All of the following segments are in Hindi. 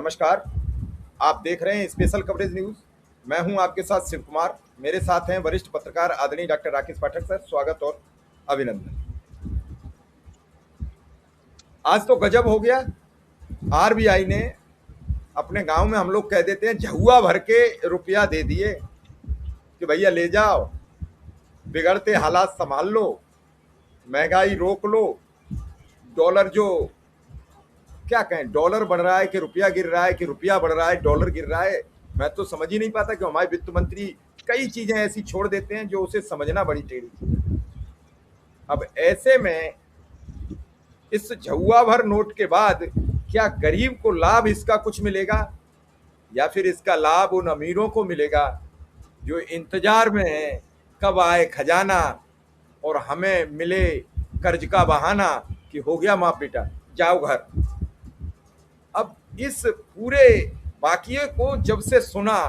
नमस्कार। आप देख रहे हैं स्पेशल कवरेज न्यूज। मैं हूं आपके साथ शिव कुमार। मेरे साथ हैं वरिष्ठ पत्रकार आदरणीय डॉक्टर राकेश पाठक सर। स्वागत और अभिनंदन। आज तो गजब हो गया। आरबीआई ने अपने गांव में, हम लोग कह देते हैं, झहुआ भर के रुपया दे दिए कि भैया ले जाओ, बिगड़ते हालात संभाल लो, महंगाई रोक लो। डॉलर जो, क्या कहें, डॉलर बढ़ रहा है कि रुपया गिर रहा है, कि रुपया बढ़ रहा है डॉलर गिर रहा है, मैं तो समझ ही नहीं पाता कि हमारे वित्त मंत्री कई चीजें ऐसी छोड़ देते हैं जो उसे समझना बड़ी टेढ़ी। अब ऐसे में इस झुआ भर नोट के बाद क्या गरीब को लाभ इसका कुछ मिलेगा, या फिर इसका लाभ उन अमीरों को मिलेगा जो इंतजार में है कब आए खजाना और हमें मिले कर्ज का बहाना कि हो गया माँ बेटा जाओ घर। अब इस पूरे वाकये को जब से सुना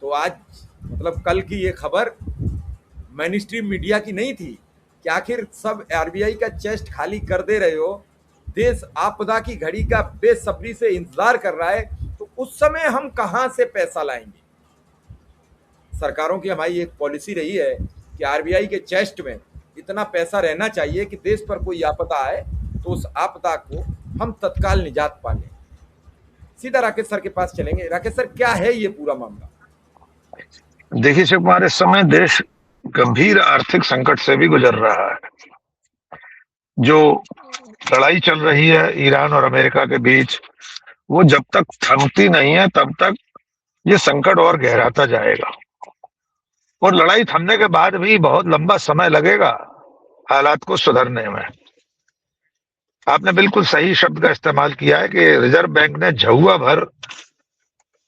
तो आज, मतलब कल की ये खबर मेन स्ट्रीम मीडिया की नहीं थी कि आखिर सब आरबीआई का चेस्ट खाली कर दे रहे हो, देश आपदा की घड़ी का बेसब्री से इंतजार कर रहा है, तो उस समय हम कहां से पैसा लाएंगे। सरकारों की हमारी एक पॉलिसी रही है कि आरबीआई के चेस्ट में इतना पैसा रहना चाहिए कि देश पर कोई आपदा आए तो उस आपदा को हम तत्काल निजात पा लें। सीधा राकेश सर के पास चलेंगे। राकेश सर, क्या है ये पूरा मामला? देखिए शिव कुमार, इस समय देश गंभीर आर्थिक संकट से भी गुजर रहा है। जो लड़ाई चल रही है ईरान और अमेरिका के बीच, वो जब तक थमती नहीं है तब तक ये संकट और गहराता जाएगा, और लड़ाई थमने के बाद भी बहुत लंबा समय लगेगा हालात को सुधरने में। आपने बिल्कुल सही शब्द का इस्तेमाल किया है कि रिजर्व बैंक ने झहुआ भर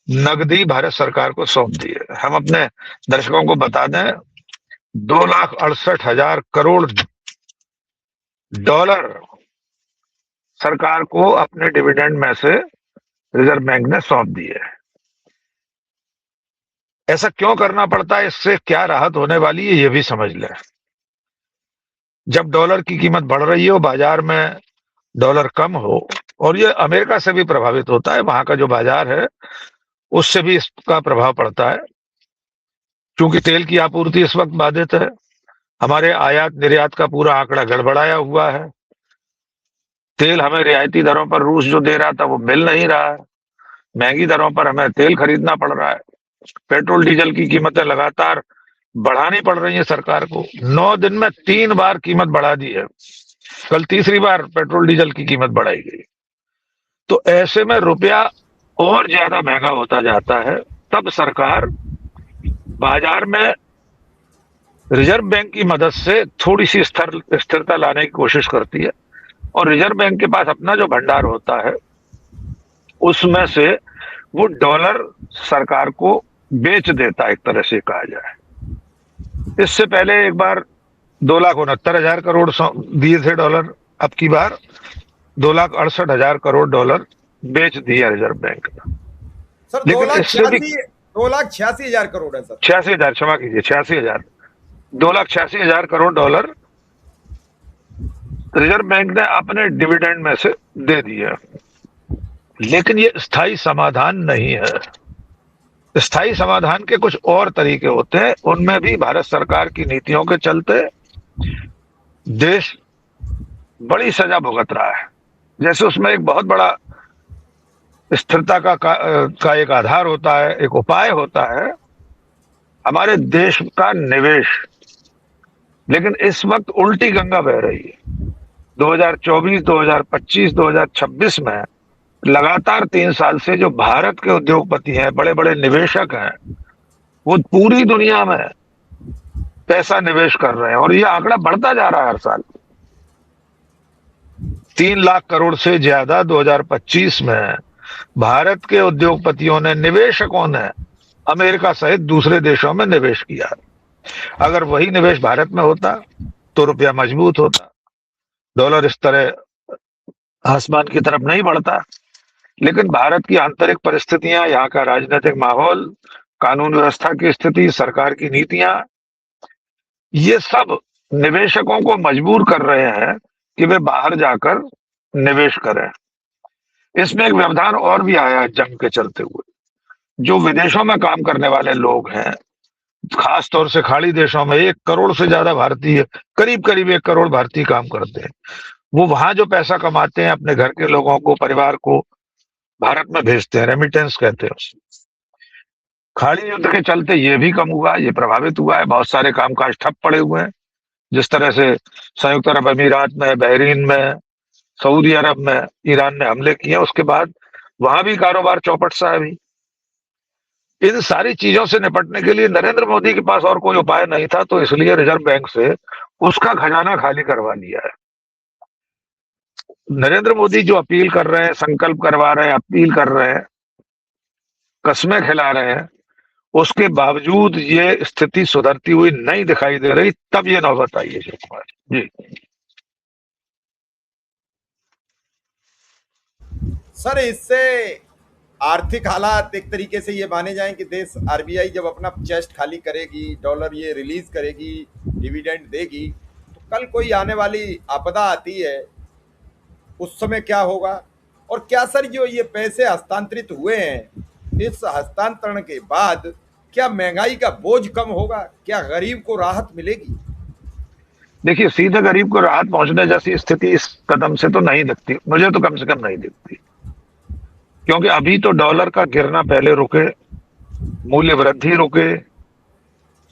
नकदी भारत सरकार को सौंप दी है। हम अपने दर्शकों को बता दें, 2,68,000 करोड़ डॉलर सरकार को अपने डिविडेंड में से रिजर्व बैंक ने सौंप दी है। ऐसा क्यों करना पड़ता है, इससे क्या राहत होने वाली है, ये भी समझ लें। जब डॉलर की कीमत बढ़ रही हो, बाजार में डॉलर कम हो, और ये अमेरिका से भी प्रभावित होता है, वहां का जो बाजार है उससे भी इसका प्रभाव पड़ता है, क्योंकि तेल की आपूर्ति इस वक्त बाधित है। हमारे आयात निर्यात का पूरा आंकड़ा गड़बड़ाया हुआ है। तेल हमें रियायती दरों पर रूस जो दे रहा था वो मिल नहीं रहा है। महंगी दरों पर हमें तेल खरीदना पड़ रहा है। पेट्रोल डीजल की कीमतें लगातार बढ़ानी पड़ रही है सरकार को। 9 दिन में 3 बार कीमत बढ़ा दी है। कल तीसरी बार पेट्रोल डीजल की कीमत बढ़ाई गई। तो ऐसे में रुपया और ज्यादा महंगा होता जाता है। तब सरकार बाजार में रिजर्व बैंक की मदद से थोड़ी सी स्थिरता लाने की कोशिश करती है, और रिजर्व बैंक के पास अपना जो भंडार होता है उसमें से वो डॉलर सरकार को बेच देता है, एक तरह से कहा जाए। इससे पहले एक बार 2,69,000 करोड़ दिए थे डॉलर, अब की बार 2,68,000 करोड़ डॉलर बेच दिया रिजर्व बैंक ने। सर, लेकिन इससे भी 2,86,000 करोड़ है सर। 86,000, क्षमा कीजिए, 86,000, 2,86,000 करोड़ डॉलर रिजर्व बैंक ने अपने डिविडेंड में से दे दिया। लेकिन ये स्थायी समाधान नहीं है। स्थायी समाधान के कुछ और तरीके होते हैं, उनमें भी भारत सरकार की नीतियों के चलते देश बड़ी सजा भुगत रहा है। जैसे उसमें एक बहुत बड़ा स्थिरता का एक आधार होता है, एक उपाय होता है हमारे देश का निवेश। लेकिन इस वक्त उल्टी गंगा बह रही है। 2024, 2025, 2026 में लगातार 3 साल से जो भारत के उद्योगपति हैं, बड़े बड़े निवेशक हैं, वो पूरी दुनिया में पैसा निवेश कर रहे हैं, और ये आंकड़ा बढ़ता जा रहा है हर साल। 3 लाख करोड़ से ज्यादा 2025 में भारत के उद्योगपतियों ने, निवेशकों ने अमेरिका सहित दूसरे देशों में निवेश किया। अगर वही निवेश भारत में होता तो रुपया मजबूत होता, डॉलर इस तरह आसमान की तरफ नहीं बढ़ता। लेकिन भारत की आंतरिक परिस्थितियां, यहाँ का राजनीतिक माहौल, कानून व्यवस्था की स्थिति, सरकार की नीतियां, ये सब निवेशकों को मजबूर कर रहे हैं कि वे बाहर जाकर निवेश करें। इसमें एक व्यवधान और भी आया है जंग के चलते हुए। जो विदेशों में काम करने वाले लोग हैं, खास तौर से खाड़ी देशों में 1 करोड़ से ज्यादा भारतीय, करीब करीब 1 करोड़ भारतीय काम करते हैं। वो वहां जो पैसा कमाते हैं अपने घर के लोगों को, परिवार को भारत में भेजते हैं, रेमिटेंस कहते हैं उसे। खाड़ी युद्ध के चलते ये भी कम हुआ, ये प्रभावित हुआ है। बहुत सारे कामकाज ठप पड़े हुए हैं। जिस तरह से संयुक्त अरब अमीरात में, बहरीन में, सऊदी अरब में ईरान ने हमले किए, उसके बाद वहां भी कारोबार चौपट सा है अभी। इन सारी चीजों से निपटने के लिए नरेंद्र मोदी के पास और कोई उपाय नहीं था, तो इसलिए रिजर्व बैंक से उसका खजाना खाली करवा लिया है। नरेंद्र मोदी जो अपील कर रहे हैं, संकल्प करवा रहे हैं, अपील कर रहे हैं, कस्में खिला रहे हैं, उसके बावजूद ये स्थिति सुधरती हुई नहीं दिखाई दे रही। तब ये नौबत आई है शिव कुमार जी। सर, इससे आर्थिक हालात एक तरीके से ये माने जाएं कि देश, आरबीआई जब अपना चेस्ट खाली करेगी, डॉलर ये रिलीज करेगी, डिविडेंड देगी, तो कल कोई आने वाली आपदा आती है, उस समय क्या होगा? और क्या सर जो ये पैसे हस्तांतरित हुए हैं, इस हस्तांतरण के बाद क्या महंगाई का बोझ कम होगा? क्या गरीब को राहत मिलेगी? देखिए, सीधे गरीब को राहत पहुंचने जैसी स्थिति इस कदम से तो नहीं दिखती, मुझे तो कम से कम नहीं दिखती। क्योंकि अभी तो डॉलर का गिरना पहले रुके, मूल्य वृद्धि रुके,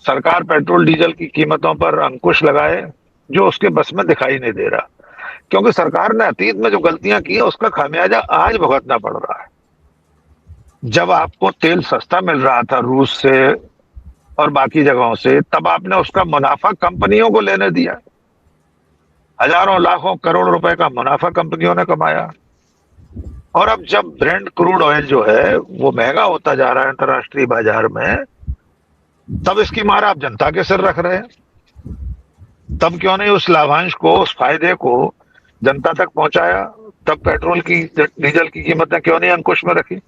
सरकार पेट्रोल डीजल की कीमतों पर अंकुश लगाए, जो उसके बस में दिखाई नहीं दे रहा। क्योंकि सरकार ने अतीत में जो गलतियां की है उसका खामियाजा आज भुगतना पड़ रहा है। जब आपको तेल सस्ता मिल रहा था रूस से और बाकी जगहों से, तब आपने उसका मुनाफा कंपनियों को लेने दिया। हजारों लाखों करोड़ रुपए का मुनाफा कंपनियों ने कमाया। और अब जब ब्रेंट क्रूड ऑयल जो है वो महंगा होता जा रहा है अंतर्राष्ट्रीय बाजार में, तब इसकी मार आप जनता के सिर रख रहे हैं। तब क्यों नहीं उस लाभांश को, उस फायदे को जनता तक पहुंचाया? तब पेट्रोल की, डीजल की कीमतें क्यों नहीं अंकुश में रखी?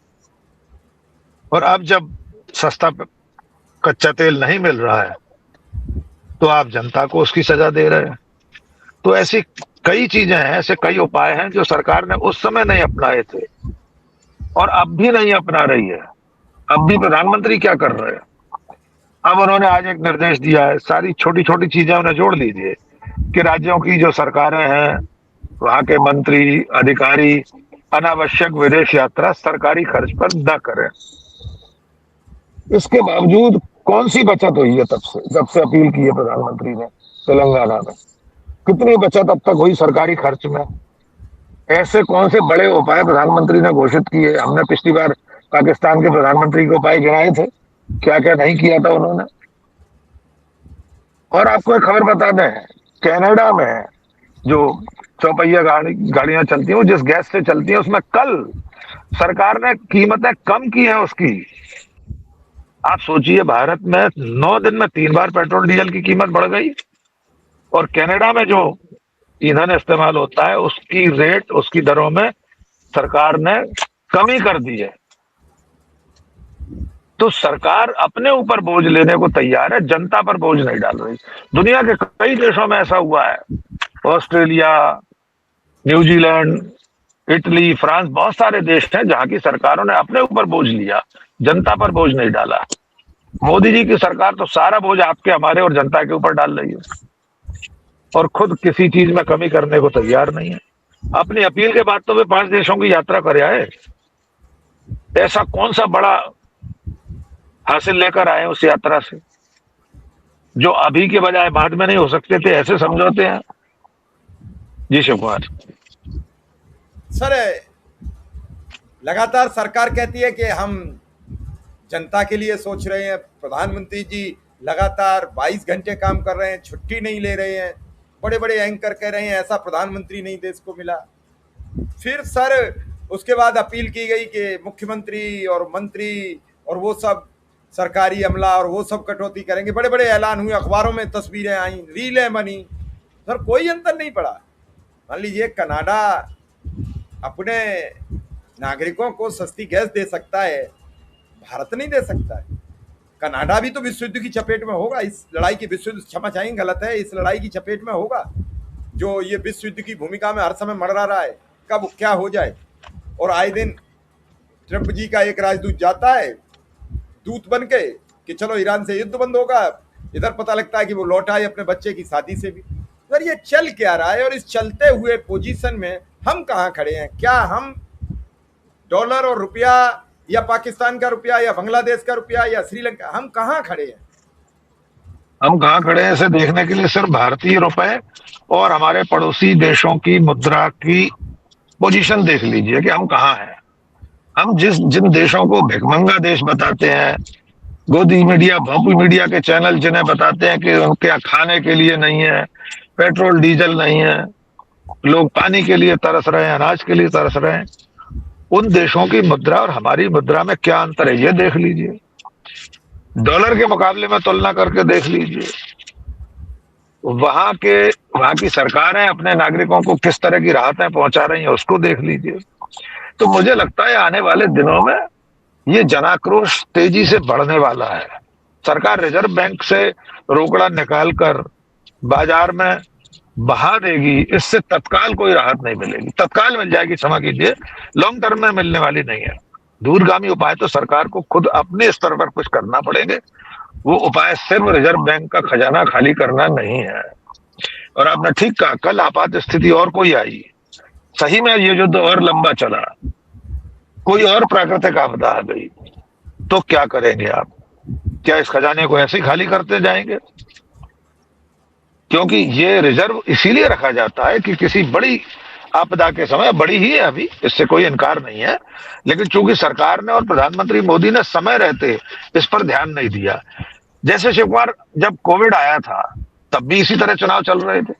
और अब जब सस्ता कच्चा तेल नहीं मिल रहा है, तो आप जनता को उसकी सजा दे रहे हैं। तो ऐसी कई चीजें हैं, ऐसे कई उपाय हैं जो सरकार ने उस समय नहीं अपनाए थे और अब भी नहीं अपना रही है। अब भी प्रधानमंत्री क्या कर रहे हैं? अब उन्होंने आज एक निर्देश दिया है, सारी छोटी छोटी चीजें उन्हें जोड़ लीजिए कि राज्यों की जो सरकारें हैं, वहां के मंत्री, अधिकारी अनावश्यक विदेश यात्रा सरकारी खर्च पर न करें। इसके बावजूद कौन सी बचत हुई है तब से, जब से अपील की है प्रधानमंत्री ने तेलंगाना में? कितनी बचत अब तक हुई सरकारी खर्च में? ऐसे कौन से बड़े उपाय प्रधानमंत्री ने घोषित किए? हमने पिछली बार पाकिस्तान के प्रधानमंत्री के उपाय गिनाए थे, क्या क्या नहीं किया था उन्होंने। और आपको एक खबर बता दें, कनाडा में जो चौपहिया गाड़ियां चलती हैं, वो जिस गैस से चलती हैं, उसमें कल सरकार ने कीमतें कम की हैं उसकी। आप सोचिए, भारत में 9 दिन में 3 बार पेट्रोल डीजल की कीमत बढ़ गई, और कनाडा में जो ईंधन इस्तेमाल होता है उसकी रेट, उसकी दरों में सरकार ने कमी कर दी है। तो सरकार अपने ऊपर बोझ लेने को तैयार है, जनता पर बोझ नहीं डाल रही। दुनिया के कई देशों में ऐसा हुआ है, ऑस्ट्रेलिया, न्यूजीलैंड, इटली, फ्रांस, बहुत सारे देश हैं जहां की सरकारों ने अपने ऊपर बोझ लिया, जनता पर बोझ नहीं डाला। मोदी जी की सरकार तो सारा बोझ आपके, हमारे और जनता के ऊपर डाल रही है और खुद किसी चीज में कमी करने को तैयार नहीं है। अपनी अपील के बाद तो वे 5 देशों की यात्रा कर आए। ऐसा कौन सा बड़ा हासिल लेकर आए उस यात्रा से, जो अभी के बजाय बाद में नहीं हो सकते थे? ऐसे समझौते हैं। जी शिव कुमार। सर, लगातार सरकार कहती है कि हम जनता के लिए सोच रहे हैं। प्रधानमंत्री जी लगातार 22 घंटे काम कर रहे हैं, छुट्टी नहीं ले रहे हैं। बड़े बड़े एंकर कह रहे हैं ऐसा प्रधानमंत्री नहीं देश को मिला। फिर सर उसके बाद अपील की गई कि मुख्यमंत्री और मंत्री और वो सब सरकारी अमला और वो सब कटौती करेंगे। बड़े बड़े ऐलान हुए, अखबारों में तस्वीरें आई, रीलें बनी। सर कोई अंतर नहीं पड़ा। मान लीजिए कनाडा अपने नागरिकों को सस्ती गैस दे सकता है, भारत नहीं दे सकता है। कनाडा भी तो विश्व युद्ध की चपेट में होगा, इस लड़ाई की, विश्व युद्ध, क्षमा चाहेंगे गलत है, इस लड़ाई की चपेट में होगा, जो ये विश्व युद्ध की भूमिका में हर समय मर रहा है। कब क्या हो जाए। और आए दिन ट्रंप जी का एक राजदूत जाता है दूत बन के कि चलो ईरान से युद्ध बंद होगा, इधर पता लगता है कि वो लौटा है अपने बच्चे की शादी से भी। सर ये चल क्या रहा है, और इस चलते हुए पोजीशन में हम कहाँ खड़े हैं? क्या हम डॉलर और रुपया, या पाकिस्तान का रुपया, या बांग्लादेश का रुपया, या श्रीलंका, हम कहाँ खड़े हैं? हम कहाँ खड़े हैं इसे देखने के लिए सिर्फ भारतीय रुपए और हमारे पड़ोसी देशों की मुद्रा की पोजीशन देख लीजिए कि हम कहाँ हैं। हम जिन देशों को भिखमंगा देश बताते हैं, गोदी मीडिया, भोपी मीडिया के चैनल जिन्हें बताते हैं कि उनके खाने के लिए नहीं है, पेट्रोल डीजल नहीं है, लोग पानी के लिए तरस रहे हैं, अनाज के लिए तरस रहे हैं, उन देशों की मुद्रा और हमारी मुद्रा में क्या अंतर है ये देख लीजिए। डॉलर के मुकाबले में तुलना करके देख लीजिए। वहां की सरकारें अपने नागरिकों को किस तरह की राहतें पहुंचा रही हैं उसको देख लीजिए। तो मुझे लगता है आने वाले दिनों में ये जनाक्रोश तेजी से बढ़ने वाला है। सरकार रिजर्व बैंक से रोकड़ा निकालकर बाजार में बहा देगी, इससे तत्काल कोई राहत नहीं मिलेगी। तत्काल मिल जाएगी, क्षमा कीजिए, लॉन्ग टर्म में मिलने वाली नहीं है। दूरगामी उपाय तो सरकार को खुद अपने स्तर पर कुछ करना पड़ेंगे। वो उपाय सिर्फ रिजर्व बैंक का खजाना खाली करना नहीं है। और आपने ठीक कहा, कल आपात स्थिति और कोई आई, सही में ये युद्ध और लंबा चला, कोई और प्राकृतिक आपदा आ गई, तो क्या करेंगे आप? क्या इस खजाने को ऐसे ही खाली करते जाएंगे? क्योंकि ये रिजर्व इसीलिए रखा जाता है कि किसी बड़ी आपदा के समय, बड़ी ही है अभी, इससे कोई इनकार नहीं है, लेकिन चूंकि सरकार ने और प्रधानमंत्री मोदी ने समय रहते इस पर ध्यान नहीं दिया। जैसे शिव कुमार, जब कोविड आया था तब भी इसी तरह चुनाव चल रहे थे।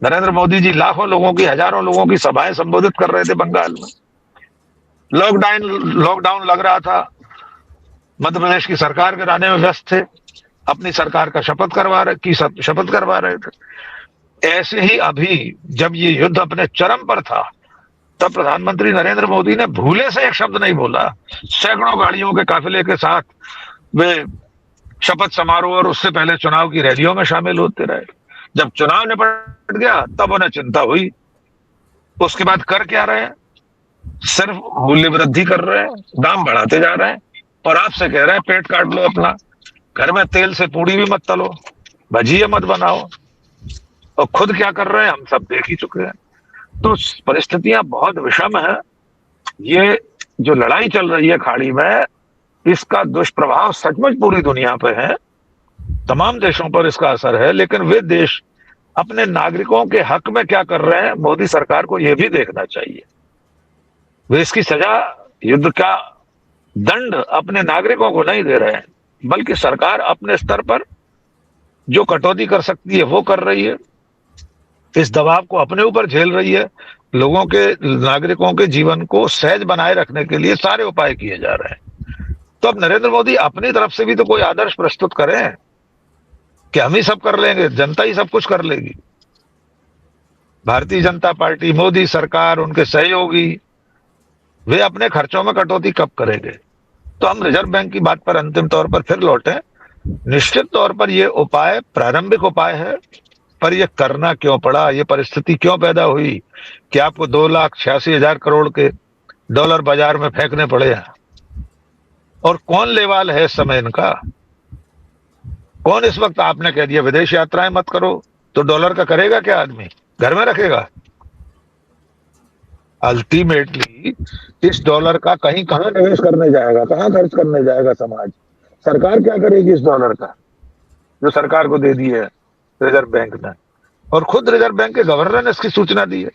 नरेंद्र मोदी जी लाखों लोगों की, हजारों लोगों की सभाएं संबोधित कर रहे थे बंगाल में। लॉकडाउन लग रहा था, मध्य प्रदेश की सरकार गिराने में व्यस्त थे, अपनी सरकार का शपथ करवा रहे थे। ऐसे ही अभी जब ये युद्ध अपने चरम पर था तब प्रधानमंत्री नरेंद्र मोदी ने भूले से एक शब्द नहीं बोला। सैकड़ों गाड़ियों के काफिले के साथ वे शपथ समारोह और उससे पहले चुनाव की रैलियों में शामिल होते रहे। जब चुनाव निपट गया तब उन्हें चिंता हुई। उसके बाद कर क्या रहे हैं? सिर्फ मूल्य वृद्धि कर रहे हैं, दाम बढ़ाते जा रहे हैं, और आपसे कह रहे हैं पेट काट लो अपना, घर में तेल से पूड़ी भी मत तलो, भजिए मत बनाओ। और खुद क्या कर रहे हैं हम सब देख ही चुके हैं। तो परिस्थितियां बहुत विषम है। ये जो लड़ाई चल रही है खाड़ी में, इसका दुष्प्रभाव सचमुच पूरी दुनिया पे है, तमाम देशों पर इसका असर है। लेकिन वे देश अपने नागरिकों के हक में क्या कर रहे हैं, मोदी सरकार को यह भी देखना चाहिए। वे इसकी सजा, युद्ध का दंड अपने नागरिकों को नहीं दे रहे हैं, बल्कि सरकार अपने स्तर पर जो कटौती कर सकती है वो कर रही है, इस दबाव को अपने ऊपर झेल रही है। लोगों के, नागरिकों के जीवन को सहज बनाए रखने के लिए सारे उपाय किए जा रहे हैं। तो अब नरेंद्र मोदी अपनी तरफ से भी तो कोई आदर्श प्रस्तुत करें कि हम ही सब कर लेंगे, जनता ही सब कुछ कर लेगी। भारतीय जनता पार्टी, मोदी सरकार, उनके सहयोगी, वे अपने खर्चों में कटौती कब करेंगे? तो हम रिजर्व बैंक की बात पर अंतिम तौर पर फिर लौटे। निश्चित तौर पर यह उपाय प्रारंभिक उपाय है, पर यह करना क्यों पड़ा, यह परिस्थिति क्यों पैदा हुई कि आपको 2,86,000 करोड़ के डॉलर बाजार में फेंकने पड़े हैं? और कौन लेवाल है इस समय इनका? कौन इस वक्त, आपने कह दिया विदेश यात्राएं मत करो, तो डॉलर का करेगा क्या आदमी? घर में रखेगा? अल्टीमेटली इस डॉलर का कहीं कहां निवेश करने जाएगा, कहां खर्च करने जाएगा समाज? सरकार क्या करेगी इस डॉलर का जो सरकार को दे दी है रिजर्व बैंक ने? और खुद रिजर्व बैंक के गवर्नर ने इसकी सूचना दी है।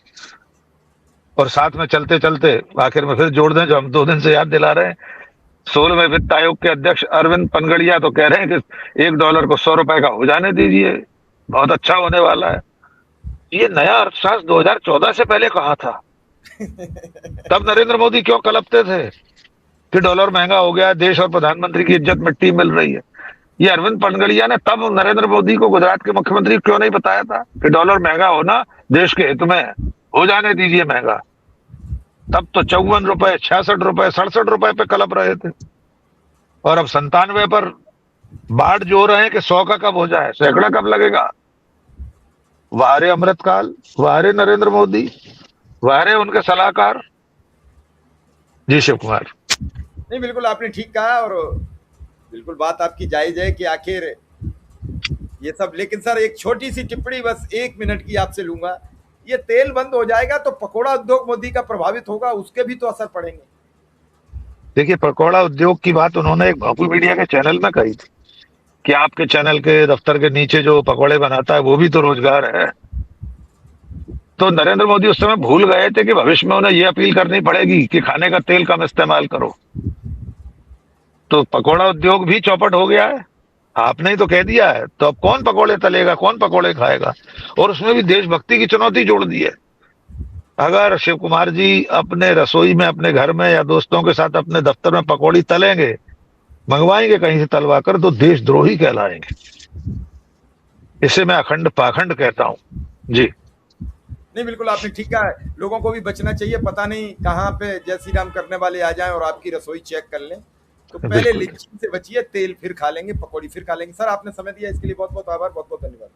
और साथ में चलते चलते आखिर में फिर जोड़ दें, जो हम 2 दिन से याद दिला रहे हैं, 16वें वित्त आयोग के अध्यक्ष अरविंद पनगड़िया तो कह रहे हैं कि $1 को 100 रुपए का हो जाने दीजिए, बहुत अच्छा होने वाला है। ये नया अर्थशास्त्र 2014 से पहले कहा था। तब नरेंद्र मोदी क्यों कलपते थे कि डॉलर महंगा हो गया, देश और प्रधानमंत्री की इज्जत मिट्टी मिल रही है? ये अरविंद पनगड़िया ने तब नरेंद्र मोदी को, गुजरात के मुख्यमंत्री, क्यों नहीं बताया था कि डॉलर महंगा होना देश के हित में, हो जाने दीजिए महंगा? तब तो 54 रुपए, 66 रुपए, 67 रुपए पे कलप रहे थे, और अब 97 पर बाट जो रहे हैं कि 100 का कब हो जाए, सैकड़ा कब लगेगा। वारे अमृतकाल, वारे नरेंद्र मोदी, वारे उनके सलाहकार। जी शिव कुमार। नहीं, बिल्कुल आपने ठीक कहा, और बिल्कुल बात आपकी जायज है कि आखिर ये सब। लेकिन सर एक छोटी सी टिप्पणी बस 1 मिनट की आपसे लूंगा। ये तेल बंद हो जाएगा तो पकोड़ा उद्योग मोदी का प्रभावित होगा, उसके भी तो असर पड़ेंगे। देखिए, पकौड़ा उद्योग की बात उन्होंने एक बापू मीडिया के चैनल में कही थी कि आपके चैनल के दफ्तर के नीचे जो पकौड़े बनाता है वो भी तो रोजगार है। तो नरेंद्र मोदी उस समय भूल गए थे कि भविष्य में उन्हें यह अपील करनी पड़ेगी कि खाने का तेल कम इस्तेमाल करो। तो पकौड़ा उद्योग भी चौपट हो गया है। आपने ही तो कह दिया है, तो अब कौन पकौड़े तलेगा, कौन पकौड़े खाएगा? और उसमें भी देशभक्ति की चुनौती जोड़ दी है। अगर शिव कुमार जी अपने रसोई में, अपने घर में या दोस्तों के साथ अपने दफ्तर में पकौड़ी तलेंगे, मंगवाएंगे कहीं से तलवा कर, तो देशद्रोही कहलाएंगे। इसे मैं अखंड पाखंड कहता हूं। जी। नहीं, बिल्कुल आपने ठीक कहा है, लोगों को भी बचना चाहिए। पता नहीं कहाँ पे जय श्री राम करने वाले आ जाएं और आपकी रसोई चेक कर लें। तो पहले बिल्कुल। लिच्ची से बचिए, तेल फिर खा लेंगे, पकौड़ी फिर खा लेंगे। सर आपने समय दिया इसके लिए बहुत बहुत आभार, बहुत बहुत धन्यवाद।